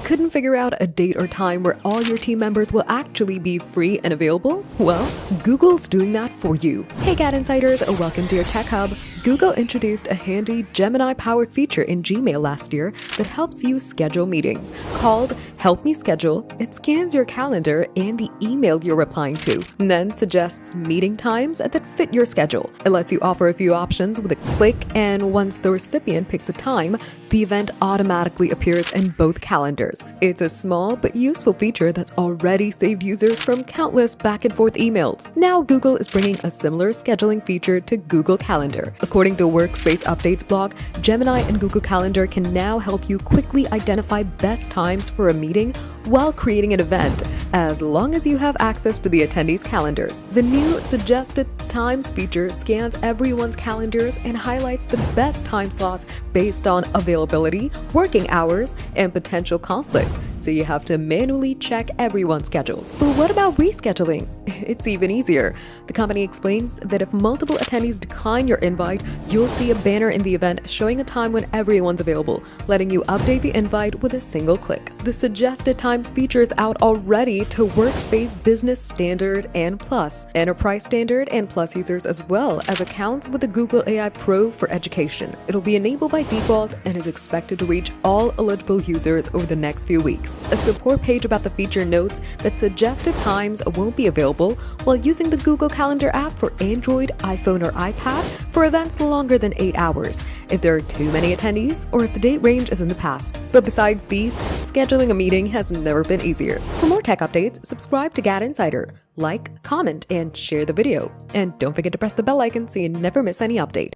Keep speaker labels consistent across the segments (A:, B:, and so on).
A: Couldn't figure out a date or time where all your team members will actually be free and available? Well, Google's doing that for you. Hey GadInsiders, welcome to your Tech Hub. Google introduced a handy Gemini-powered feature in Gmail last year that helps you schedule meetings. Called Help Me Schedule, it scans your calendar and the email you're replying to, and then suggests meeting times that fit your schedule. It lets you offer a few options with a click, and once the recipient picks a time, the event automatically appears in both calendars. It's a small but useful feature that's already saved users from countless back-and-forth emails. Now Google is bringing a similar scheduling feature to Google Calendar. According to Workspace Updates blog, Gemini and Google Calendar can now help you quickly identify best times for a meeting while creating an event, as long as you have access to the attendees' calendars. The new Suggested Times feature scans everyone's calendars and highlights the best time slots based on availability, working hours, and potential conflicts, so you have to manually check everyone's schedules. But what about rescheduling? It's even easier. The company explains that if multiple attendees decline your invite, you'll see a banner in the event showing a time when everyone's available, letting you update the invite with a single click. The Suggested Times feature is out already to Workspace Business Standard and Plus, Enterprise Standard and Plus users, as well as accounts with the Google AI Pro for Education. It'll be enabled by default and is expected to reach all eligible users over the next few weeks. A support page about the feature notes that Suggested Times won't be available while using the Google Calendar app for Android, iPhone, or iPad for events longer than 8 hours, if there are too many attendees or if the date range is in the past. But besides these, scheduling a meeting has never been easier. For more tech updates, subscribe to GadInsider. Like, comment, and share the video. And don't forget to press the bell icon so you never miss any update.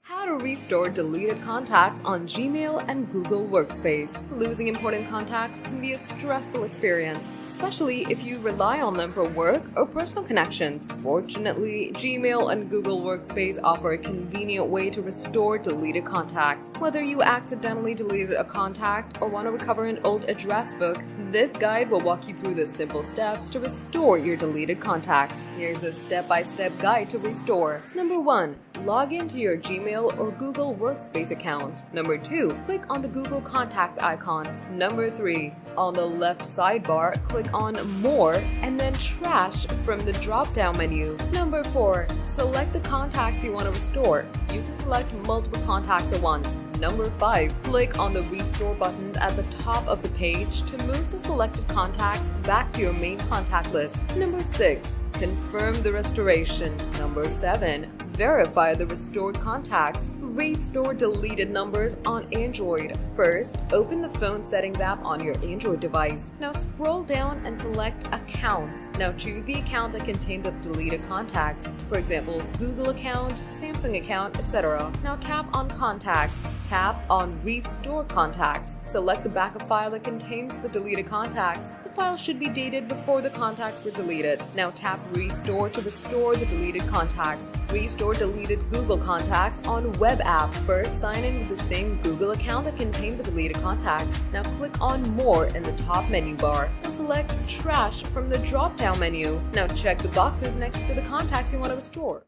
A: How to restore deleted contacts on Gmail and Google Workspace. Losing important contacts can be a stressful experience, especially if you rely on them for work or personal connections. Fortunately, Gmail and Google Workspace offer a convenient way to restore deleted contacts. Whether you accidentally deleted a contact or want to recover an old address book, this guide will walk you through the simple steps to restore your deleted contacts. Here's a step-by-step guide to restore. Number 1. Log into your Gmail or Google Workspace account. Number 2. Click on the Google Contacts icon. Number 3. On the left sidebar, click on More and then Trash from the drop-down menu. Number 4. Select the contacts you want to restore. You can select multiple contacts at once. Number 5. Click on the Restore button at the top of the page to move the selected contacts back to your main contact list. Number 6. Confirm the restoration. Number 7. Verify the restored contacts. Restore deleted numbers on Android. First, open the phone settings app on your Android device. Now scroll down and select Accounts. Now choose the account that contained the deleted contacts. For example, Google account, Samsung account, etc. Now tap on Contacts. Tap on Restore Contacts. Select the backup file that contains the deleted contacts. The file should be dated before the contacts were deleted. Now tap Restore to restore the deleted contacts. Restore deleted Google contacts on Web app. First, sign in with the same Google account that contained the deleted contacts. Now click on More in the top menu bar. Now select Trash from the drop-down menu. Now check the boxes next to the contacts you want to restore.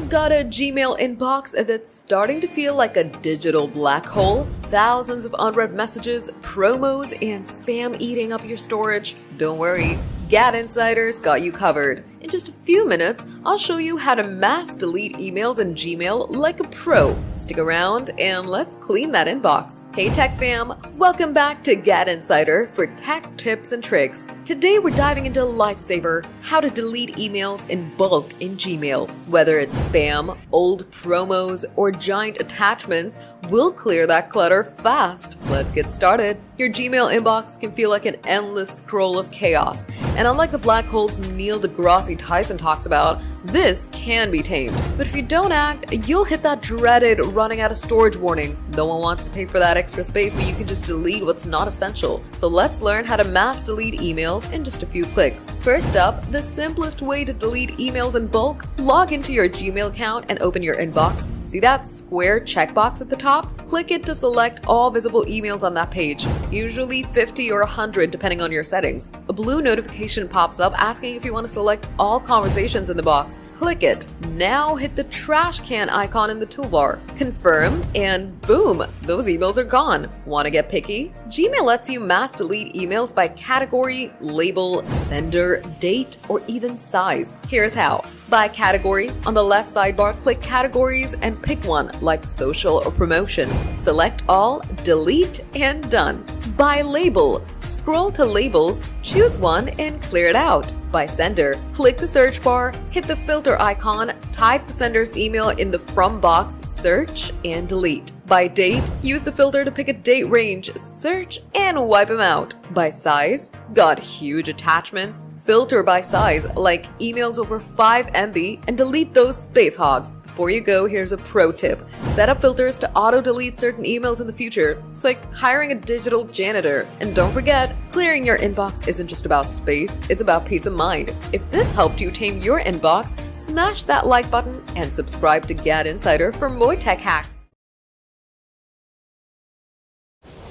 A: Got a Gmail inbox that's starting to feel like a digital black hole? Thousands of unread messages, promos, and spam eating up your storage? Don't worry, GadInsider's got you covered. In just a few minutes, I'll show you how to mass delete emails in Gmail like a pro. Stick around and let's clean that inbox. Hey Tech fam, welcome back to GadInsider for tech tips and tricks. Today we're diving into a lifesaver, how to delete emails in bulk in Gmail. Whether it's spam, old promos, or giant attachments, we'll clear that clutter fast. Let's get started. Your Gmail inbox can feel like an endless scroll of chaos, and unlike the black holes Neil deGrasse Tyson talks about, this can be tamed. But if you don't act, you'll hit that dreaded running out of storage warning. No one wants to pay for that extra space, but you can just delete what's not essential. So let's learn how to mass delete emails in just a few clicks. First up, the simplest way to delete emails in bulk: log into your Gmail account and open your inbox. See that square checkbox at the top? Click it to select all visible emails on that page, usually 50 or 100 depending on your settings. A blue notification pops up asking if you want to select all conversations in the box. Click it. Now hit the trash can icon in the toolbar. Confirm, and boom, those emails are gone. Want to get picky? Gmail lets you mass delete emails by category, label, sender, date, or even size. Here's how. By category, on the left sidebar, click Categories and pick one, like social or promotions. Select all, delete, and done. By label, scroll to Labels, choose one, and clear it out. By sender, click the search bar, hit the filter icon, type the sender's email in the From box, search, and delete. By date, use the filter to pick a date range, search, and wipe them out. By size, got huge attachments? Filter by size, like emails over 5 MB, and delete those space hogs. Before you go, here's a pro tip. Set up filters to auto-delete certain emails in the future. It's like hiring a digital janitor. And don't forget, clearing your inbox isn't just about space, it's about peace of mind. If this helped you tame your inbox, smash that like button and subscribe to GadInsider for more tech hacks.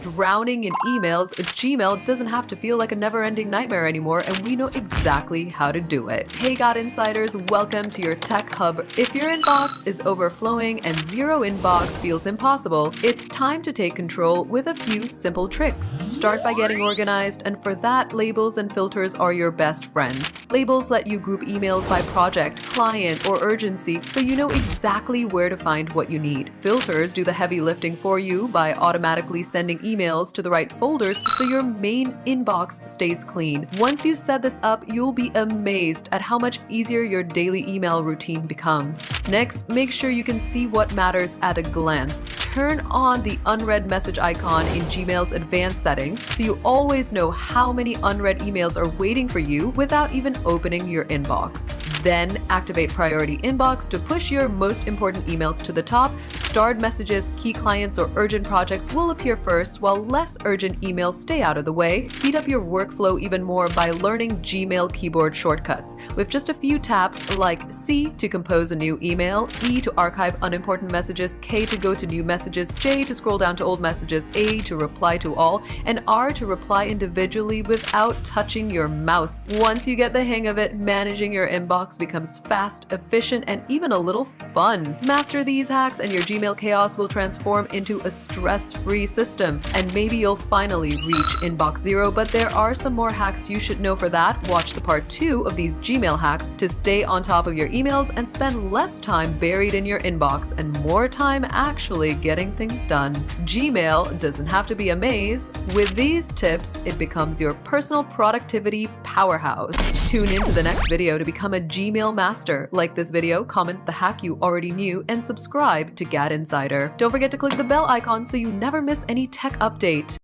A: Drowning in emails, Gmail doesn't have to feel like a never-ending nightmare anymore, and we know exactly how to do it. Hey GadInsiders, welcome to your tech hub. If your inbox is overflowing and zero inbox feels impossible, it's time to take control with a few simple tricks. Start by getting organized, and for that, labels and filters are your best friends. Labels let you group emails by project, client, or urgency, so you know exactly where to find what you need. Filters do the heavy lifting for you by automatically sending emails to the right folders so your main inbox stays clean. Once you set this up, you'll be amazed at how much easier your daily email routine becomes. Next, make sure you can see what matters at a glance. Turn on the unread message icon in Gmail's advanced settings so you always know how many unread emails are waiting for you without even opening your inbox. Then activate Priority Inbox to push your most important emails to the top. Starred messages, key clients, or urgent projects will appear first, while less urgent emails stay out of the way. Speed up your workflow even more by learning Gmail keyboard shortcuts. With just a few taps like C to compose a new email, E to archive unimportant messages, K to go to new messages, J to scroll down to old messages, A to reply to all, and R to reply individually without touching your mouse. Once you get the hang of it, managing your inbox becomes fast, efficient, and even a little fun. Master these hacks and your Gmail chaos will transform into a stress-free system. And maybe you'll finally reach inbox zero, but there are some more hacks you should know. For that, watch the part 2 of these Gmail hacks to stay on top of your emails and spend less time buried in your inbox and more time actually getting things done. Gmail doesn't have to be a maze. With these tips, it becomes your personal productivity powerhouse. Tune into the next video to become a Gmail master. Like this video, comment the hack you already knew, and subscribe to GadInsider. Don't forget to click the bell icon so you never miss any tech update.